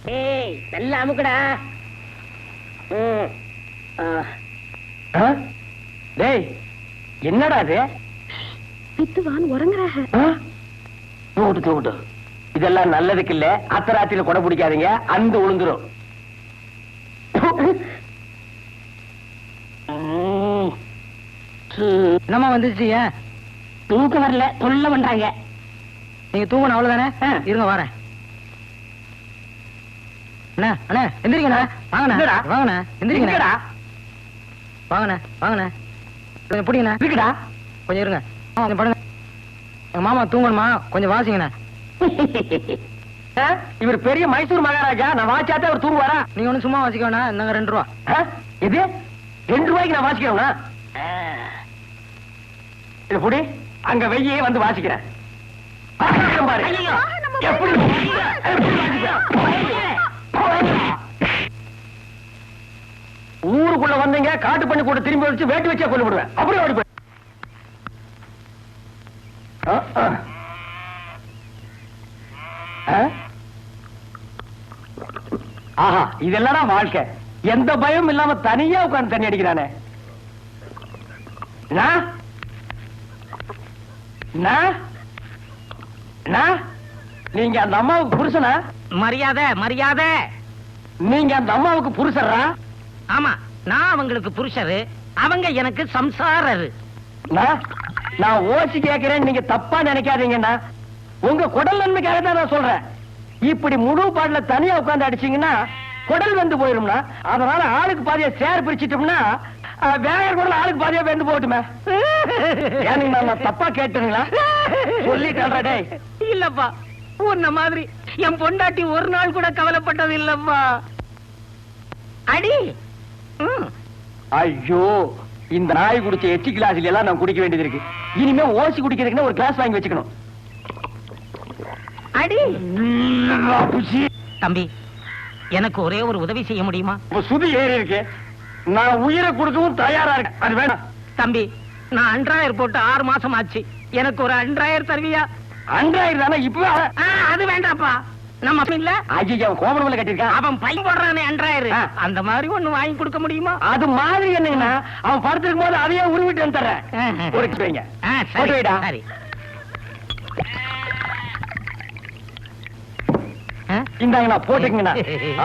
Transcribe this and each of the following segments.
ஏய் நல்லா அமுக்குடா. டேய் என்னடா இது? வித்துவான் உறங்குறாக. தூட்டு தூட்டு. இதெல்லாம் நல்லதுக்கு இல்ல. அத்தராத்திரில கொடை பிடிக்காதீங்க, அந்த உளுந்துரும். என்னமா வந்துச்சு? தூக்க வரல, தொல்லை பண்றாங்க. நீங்க தூங்கணும் அவ்வளவுதானே? இருங்க வரேன். அண்ணா அண்ணா எந்திரிங்கண்ணா. வாங்கண்ணா வாங்கண்ணா எந்திரிங்கடா. வாங்கண்ணா வாங்கண்ணா கொஞ்சம் பிடிங்கண்ணா. இருக்குடா கொஞ்சம் இருங்க. கொஞ்சம் படுங்க. எங்க மாமா தூங்கணுமா, கொஞ்சம் வாசிங்கண்ணா. இவர் பெரிய மைசூர் மகாராஜா, நான் வாச்சாத்தே அவர் தூங்குவாரா? நீங்க ஒண்ணு சும்மா வாசிக்க வேணா. என்னங்க 2 ரூபா. இது 2 ரூபாய்க்கு நான் வாசிக்கிறேன்னா? இது புடி, அங்க வெய்யே வந்து வாசிக்கிறேன். பாரு எப்படி ஊருக்குள்ள வந்தீங்க, காட்டு பண்ணி கூட திரும்பி வச்சு வேட்டி வச்சே கொண்டு விடுவேன். அப்படியே ஓடி போய். ஆஹா, இதெல்லாம் வாழ்க்கை. எந்த பயம் இல்லாம தனியா உட்கார்ந்து தண்ணி அடிக்கிறானே. நீங்க அந்த அம்மாவுக்கு புருஷனா? மரியாதை மரியாதை. நீங்க அந்த அம்மாவுக்கு புருஷரா? ஆமா, நான் அவங்களுக்கு புருஷரு, அவங்க எனக்கு சம்சாரரு. நான் ஓசி கேட்கிறேன், நீங்க தப்பா நினைக்காதீங்கண்ணா. உங்க குடல் நன்மைக்காக தான் நான் சொல்றேன். இப்படி முழு பாட்டுல தனியா உட்கார்ந்து அடிச்சீங்கன்னா குடல் வந்து போயிரும்னா, அதனால ஆளுக்கு பாதியா சேர் பிரிச்சிட்டோம்னா வேற குடல் ஆளுக்கு பாதியா வெந்து போட்டுமே. நான் தப்பா கேட்டுங்களா? சொல்லிட்டேன். டேய் இல்லப்பா, உன்ன மாதிரி என் பொண்டாட்டி ஒரு நாள் கூட கவலைப்பட்டது இல்லப்பா. அடி. ஐயோ, இந்த நாய் குடிச்ச எச்சி கிளாஸ்ல எல்லாம் நான் குடிக்க வேண்டியது இருக்கு. இனிமே ஓசி குடிக்கிறதுக்குன்னு ஒரு கிளாஸ் வாங்கி வச்சுக்கணும். அடி. தம்பி, எனக்கு ஒரே ஒரு உதவி செய்ய முடியுமா? சுதி ஏறி இருக்கு, நான் உயிரை கொடுக்கவும் தயாரா இருக்கேன். அது வேணாம் தம்பி. நான் அன்றாயர் போட்டு 6 மாசம் ஆச்சு. எனக்கு ஒரு அன்றாயர் தருவியா? அன்றாயிரம் தானே இப்ப? அது வேண்டாப்பா. நம்ம இல்ல கோபுரம்ல கட்டிருக்கான். அவன் பையன் போடுறானே அன்றாயர், அந்த மாதிரி ஒண்ணு வாங்கி கொடுக்க முடியுமா? அது மாதிரி என்னங்கன்னா, அவன் படுத்திருக்கும் போது அதையே உருவிட்டு வந்துடுறேன். ஒரு வைங்க. சரி. இந்தாங்கண்ணா, போட்டுக்கங்கண்ணா.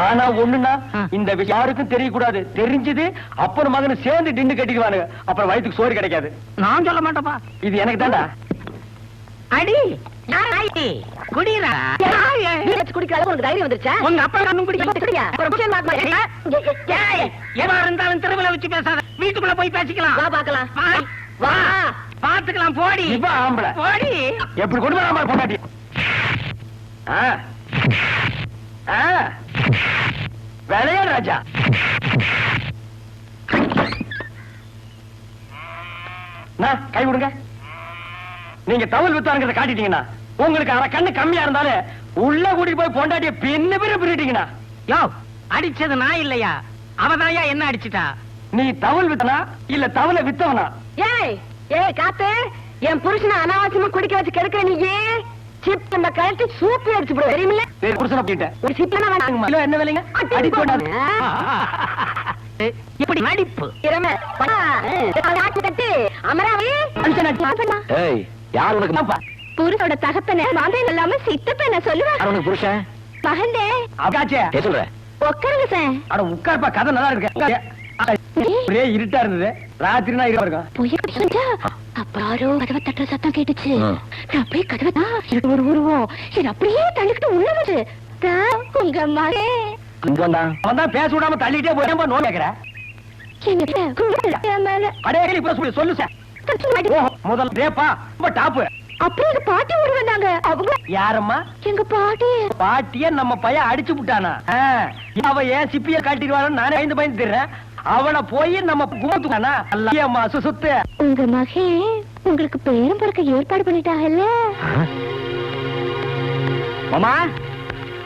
ஆனா ஒண்ணுன்னா, இந்த விஷயம் யாருக்கும் தெரியக்கூடாது. தெரிஞ்சது அப்பன் மகனு சேர்ந்து டின்னு கட்டிக்குவானுங்க. அப்புறம் வயிற்றுக்கு சோறு கிடைக்காது. நான் சொல்ல மாட்டேப்பா. இது எனக்கு தான்டா. அடி குடிக்கிறா குடிக்கிற அளவுக்கு உனக்கு தைரியம் வந்துருச்சா? உங்க அப்பா கண்ணும் குடிக்க எவா இருந்தாலும் தெருவில் வச்சு பேசாத. வீட்டுக்குள்ள போய் பேசிக்கலாம். வா பாக்கலாம். வா பாத்துக்கலாம். போடி ஆம்பளை போடி. எப்படி கொண்டு வர பொண்டாட்டி? வேலையா ராஜா? கை விடுங்க. நீங்க தவல் வித்தாருங்கிறத காட்டிட்டீங்கன்னா, உங்களுக்கு அரை கண்ணு கம்மியா இருந்தாலும் உள்ள கூட்டிட்டு போய் பொண்டாட்டிய பின்ன பின்ன பிரிட்டீங்கன்னா. யோ, அடிச்சது நான் இல்லையா, அவதாயா என்ன அடிச்சிட்டா? நீ தவல் வித்தனா இல்ல தவளை வித்தவனா? ஏய் காத்து, என் புருஷனை அனாவசியமா குடிக்க வச்சு கெடுக்கிற நீயே சிப் நம்ம கழட்டி சூப்பி அடிச்சு போடு. தெரியுமில்ல? புருஷனை போயிட்டேன். ஒரு சிப்னா வேணாம். கிலோ என்ன விலைங்க? அடி போடாது. இப்படி நடிப்பு. கட்டி அமராவி. ஏய், யார் உனக்கு புருஷோட தகப்பன மாந்தேன் இல்லாம சித்தப்பன சொல்லுவாங்க. உனக்கு புருஷன் மகந்தே அக்காச்சே சொல்ற. உட்காருங்க சார். அட உட்கார்ப்பா, கதை நல்லா இருக்கு. ஒரே இருட்டா இருந்தது. ராத்திரினா இருட்டா இருக்கும். அப்புறம் கதவை தட்டுற சத்தம் கேட்டுச்சு. நான் அப்படியே கதவை தான் ஒரு உருவம் அப்படியே தள்ளிக்கிட்டு உள்ள வந்து உங்க மகன் அவன் தான் பேச விடாம தள்ளிட்டே போய் நோய் கேக்குற. சொல்லு சார். முதல் ரேப்பா ரொம்ப டாப்பு. அப்படியே எங்க பாட்டி ஊர் வந்தாங்க. அவங்க யாரம்மா? எங்க பாட்டி. பாட்டிய நம்ம பையன் அடிச்சு விட்டானா? அவ ஏன் சிப்பிய கட்டிடுவான்னு நானே பயந்து தர்றேன். அவனை போய் நம்ம கும்பத்துக்கானா சுத்து. உங்க மகே உங்களுக்கு பேரும் பிறக்க ஏற்பாடு பண்ணிட்டாங்கல்ல? மாமா,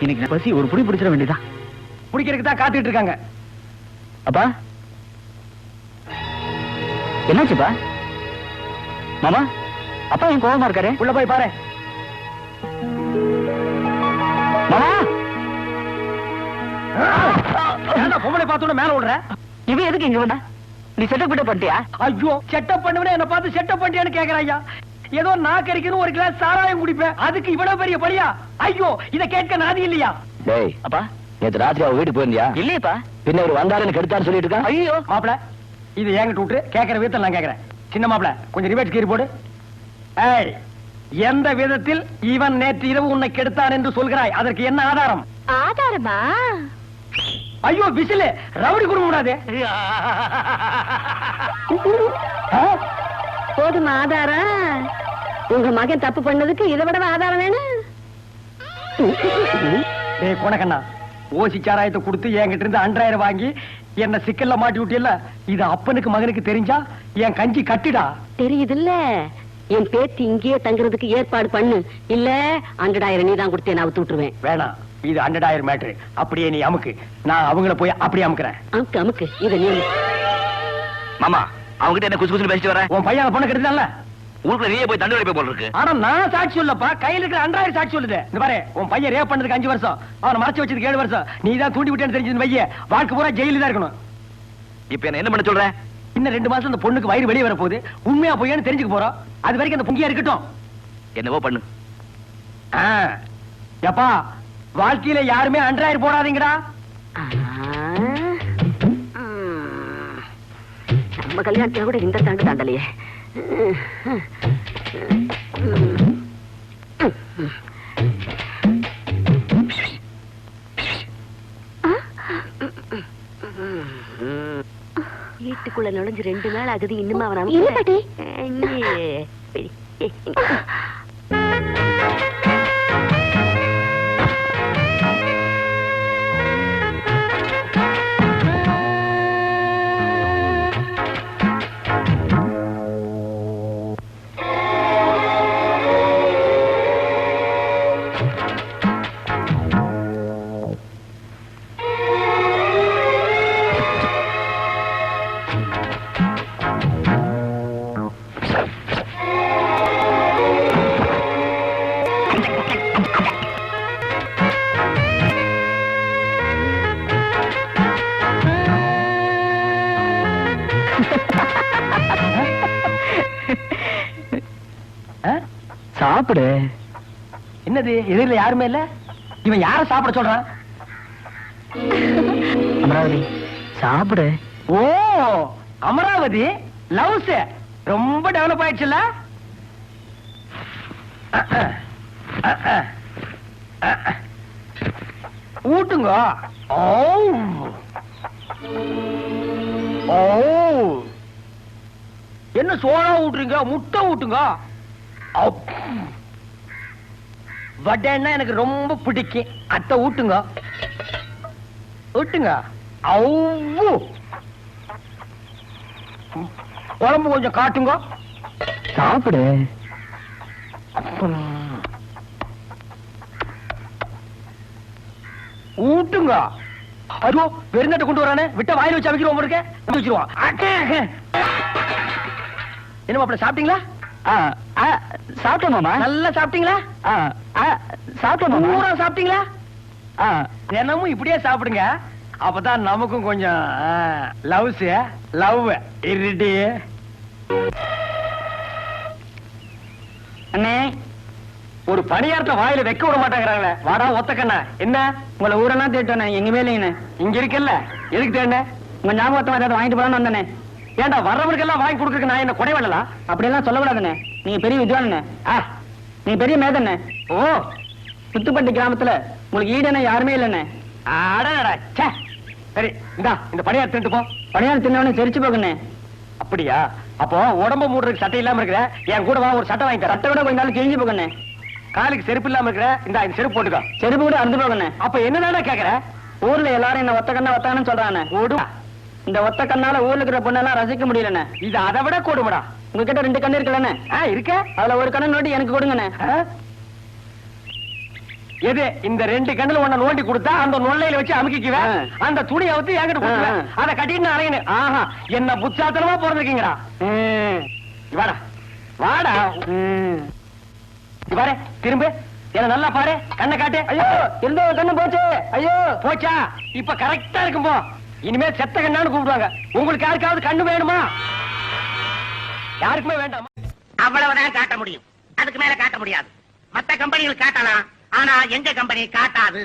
இன்னைக்கு பசி ஒரு புடி பிடிச்சிட வேண்டியதா. பிடிக்கிறதுக்கு தான் காத்துட்டு இருக்காங்க. அப்பா என்னாச்சுப்பா? மாமா, அப்பா என் கோபமா இருக்காரு. உள்ள போய் பாரு. மாமா பொம்பளை பார்த்தோட மேல விடுற? இவன் எதுக்கு இங்க வந்தா? நீ செட்டப் கிட்ட பண்ணிட்டியா? ஐயோ செட்டப் பண்ணுவேன் என்ன பார்த்து செட்டப் பண்ணியான்னு கேக்குறேன் ஐயா. ஏதோ நான் கறிக்கணும் ஒரு கிளாஸ் சாராயம் குடிப்பேன், அதுக்கு இவ்வளவு பெரிய பழியா? ஐயோ இத கேட்க நாதி இல்லையா? டேய் அப்பா, நேத்து ராத்திரி அவ வீட்டுக்கு போயிருந்தியா? இல்லையப்பா. பின்ன ஒரு வந்தாருன்னு கெடுத்தாரு சொல்லிட்டு இருக்கா. ஐயோ மாப்பிள இது என்கிட்ட விட்டு கேட்கிற விதத்தில் நான் கேட்கிறேன். சின்ன மாப்பிள கொஞ்சம் ரிவர்ஸ் கீறி போடு. ஏய், எந்த விதத்தில் இவன் நேற்று இரவு உன்னை கெடுத்தான் என்று சொல்கிறாய்? அதற்கு என்ன ஆதாரம்? ஆதாரமா? ஐயோ விசிலு ரவுடி குடும்ப கூடாது. போதுமா ஆதாரம்? உங்க மகன் தப்பு பண்ணதுக்கு இதை விட ஆதாரம் வேணும்? டேய் கொணக்கண்ணா, ஓசி சாராயத்தை கொடுத்து என்கிட்ட இருந்து 2000 வாங்கி என்ன சிக்கல்ல மாட்டி விட்டியல்ல, இது அப்பனுக்கு மகனுக்கு தெரிஞ்சா என் கஞ்சி கட்டிடா. தெரியுதுல்ல, என் பேத்தி இங்கேயே தங்குறதுக்கு ஏற்பாடு பண்ணு. இல்ல 100,000 நீ தான் கொடுத்தே நான் அவுத்து விட்டுருவேன். வேணாம், இது 100,000 மேட்ரு. அப்படியே நீ அமுக்கு, நான் அவங்கள போய் அப்படியே அமுக்குறேன். அமுக்கு அமுக்கு இத நீ. மாமா, அவங்கிட்ட என்ன குசு குசுன்னு பேசிட்டு வர? உன் பையன் பொண்ணு கெடுத்தான்ல, ஊருக்குள்ள நீயே போய் தண்டு வைப்ப போல இருக்கு. ஆனா நான் சாட்சி சொல்லப்பா, கையில இருக்கிற 100,000 சாட்சி சொல்லுது. இந்த பாரு, உன் பையன் ரேப் பண்ணதுக்கு 5 வருஷம், அவனை மறைச்சு வச்சதுக்கு 7 வருஷம். நீ தான் தூண்டி விட்டேன்னு தெரிஞ்சது வைய, வாழ்க்கை பூரா ஜெயில தான் இருக்கணும். இப்ப என்ன பண்ண சொல்ற? இன்னும் 2 மாசம் அந்த பொண்ணுக்கு வயிறு வெளியே வர போகுது, உண்மையா பொய்யான்னு தெரிஞ்சுக்க போறோம். அது வரைக்கும் அந்த பொங்கியா இருக்கட்டும். என்னவோ பண்ணு. எப்பா, வாழ்க்கையில யாருமே 100,000 போடாதீங்கடா. நம்ம கல்யாணத்துல கூட இந்த தாண்டு தாண்டலையே. வீட்டுக்குள்ள நுழைஞ்சு 2 நாள் ஆகுது, இன்னுமா அவன் இல்ல பாட்டி. சாப்பிடு. என்னது எதிரில யாருமே இல்ல? இவன் யார சாப்பிட சொல்றான்? அமராவதி சாப்பிடு. ஓ அமராவதி லவ்ஸ் ரொம்ப டெவலப் ஆயிடுச்சுல்ல? ஊட்டுங்க. ஓ ஓ, என்ன சோளா ஊட்டுறீங்க? முட்டை ஊட்டுங்க. வடைன்னா எனக்கு ரொம்ப பிடிக்கும், அத்தை ஊட்டுங்க. ஊட்டுங்க. குழம்பு கொஞ்சம் காட்டுங்க. சாப்பிடு. ஊட்டுங்க. ஐயோ வெறுந்தட்டை கொண்டு வரானே, விட்ட வாயில வச்சு அமைக்கிறோம் இருக்க வச்சிருவான். என்ன மாப்பிள்ள சாப்பிட்டீங்களா? சாப்பிட்டேன் மாமா. நல்லா சாப்பிட்டீங்களா? சாப்பிட்டேன் மாமா. பூரா சாப்பிட்டீங்களா? தினமும் இப்படியே சாப்பிடுங்க, அப்பதான் நமக்கும் கொஞ்சம் லவ்ஸ் லவ் இருடி. அண்ணே, ஒரு பணியாரத்தை வாயில வைக்க விட மாட்டாங்கிறாங்களே. வாடா ஒத்தக்கண்ணா, என்ன உங்களை ஊரெல்லாம் தேட்டோண்ணே, எங்கேயுமே இல்லைங்கண்ணே. இங்க இருக்குல்ல, எதுக்கு தேடின? உங்க ஞாபகத்தை ஏதாவது வாங்கிட்டு போலான்னு வந்தேனே. ஏன்டா வர்றவனுக்கு எல்லாம் வாங்கி கொடுக்கறதுக்கு நான் என்ன குறைவல்லா? அப்படியெல்லாம் சொல்லக்கூடாதுண்ணே, நீங்க பெரிய வித்வானுண்ணே. நீங்க பெரிய மேதண்ணே. ஓ, சுத்துப்பட்டி கிராமத்துல உங்களுக்கு ஈடுன யாருமே இல்லைண்ணே. அடடா, ச்சே. சரி இந்தா இந்த பணியாரம் தின்னுட்டு போ. பணியாரம் தின்னவனே செரிச்சு போகுண்ணே. அப்படியா? அப்போ உடம்பு மூடுறதுக்கு சட்டை இல்லாம இருக்கிற, என் கூட வா, ஒரு சட்டை வாங்கி தரேன். சட்டை விட கொஞ்ச நாள் கிழிஞ்சு போகுண்ணே. காலுக்கு செருப்பு இல்லாம இருக்கிற, இந்த செருப்பு போட்டுக்கோ. செருப்பு கூட அறுந்து போகுண்ணே. அப்ப என்னடா கேக்குற? ஊர்ல எல்லாரும் என்ன ஒத்த கண்ணா ஒத்தானு சொல்றானே. ஓடு. இந்த ஒத்த கண்ணால ஊர்ல இருக்கிற பொண்ணெல்லாம் ரசிக்க முடியலண்ணே. இது அதை விட கொடுமடா. உங்ககிட்ட 2 கண்ணு இருக்குல்லண்ணே. இருக்க, அதுல ஒரு கண்ணு நோட்டி எனக்கு கொடுங்கண்ணே. எது? இந்த 2 கண்ணுல ஒண்ண நோண்டி கொடுத்தா அந்த நொல்லையில வச்சு அமுக்கிக்குவேன், அந்த துணியை வச்சு என்கிட்ட கொடுத்துவேன், அதை கட்டிட்டு அலையணும். ஆஹா, என்ன புத்தாத்தனமா பிறந்திருக்கீங்கடா. வாடா வாடா, பாரு திரும்ப என்ன நல்லா பாரு, கண்ணை காட்டு. ஐயோ, இருந்த ஒரு கண்ணு போச்சு. ஐயோ போச்சா? இப்ப கரெக்டா இருக்கும் போ. இனிமே செத்த கண்ணான்னு கூப்பிடுவாங்க. உங்களுக்கு யாருக்காவது கண்ணு வேணுமா? யாருக்குமே வேண்டாமா? அவ்வளவுதான் காட்ட முடியும், அதுக்கு மேல காட்ட முடியாது. மத்த கம்பெனிகள் காட்டலாம், ஆனா எங்க கம்பெனி காட்டாது.